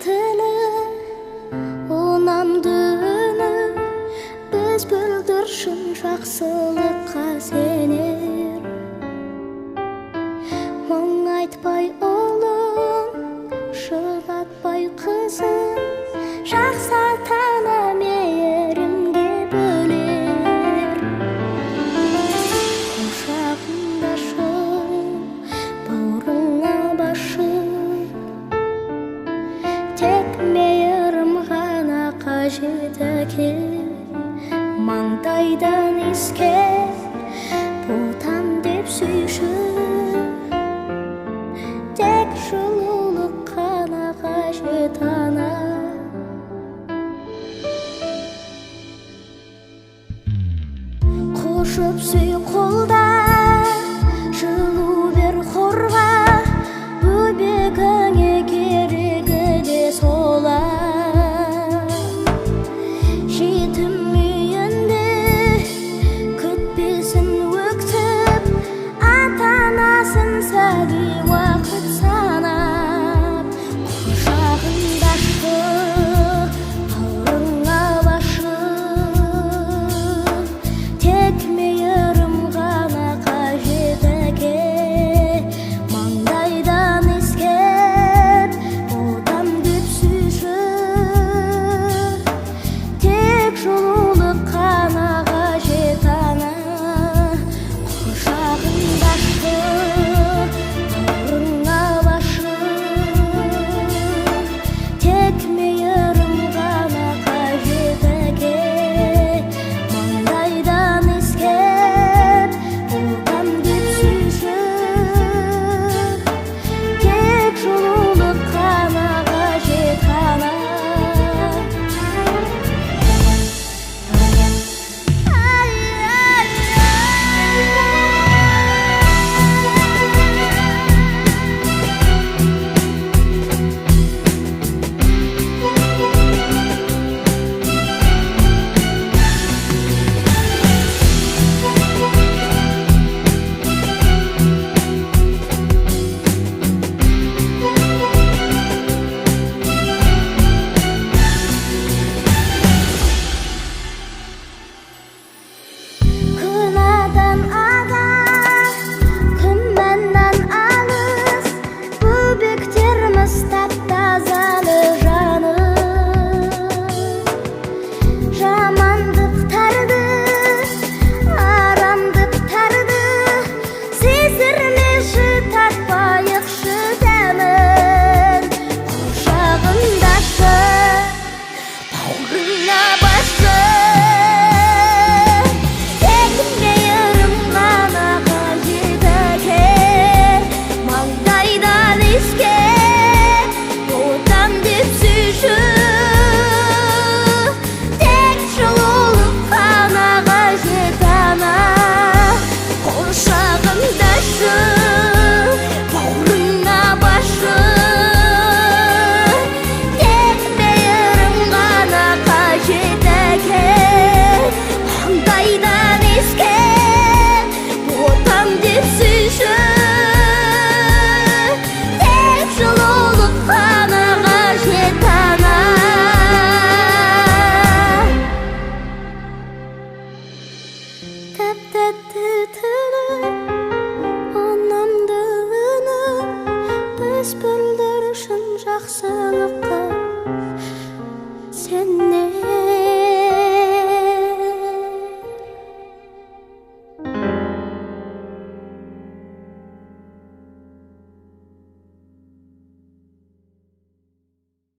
tili onamdı üni biz bildirşin жақсылыққа сенер мұң айтпай ұлым шыдатпай қызым жақсы ата-ана мейірімге бөлер құшағыңда шын бауырыңа басып тек мейірім ғана қажет екен маңдайдан иіскеп ботам деп сүйші тек жылулық қана қажет ана құшып сүй қолда жылу бер қорға бөбегіңе керегі де солар жетім үйінде күтпесін өктіп ата-анасын сәби уақыт санап құшағында бауырыңа басып тек мейірім ғана қажет екен маңдайдан иіскеп ботам деп сүйші тек жылулық қана қажет ана құшағында бауырыңа басып тек мейірім ғана қажет екен маңдайдан иіскеп ботам деп сүйші тек жылулық қана қажет ана Күнәдан ада, күмәннән алыс, бөбектеріміз тап-тазалы жаны. Жамандықтарды, арамдықтарды сездірмеші, тартпайықшы дәмін. Құшағында бауырыңа басып маңдайдан иіскеп ботам деп сүйші тек жылулық қана қажет ана құшағында бауырыңа басып тек мейірім ғана қажет екен маңдайдан иіскеп ботам деп сүйші жылулық қана қажет ана тәп-тәтті тілі анамды үні біз білдіршін жақсылыққа сен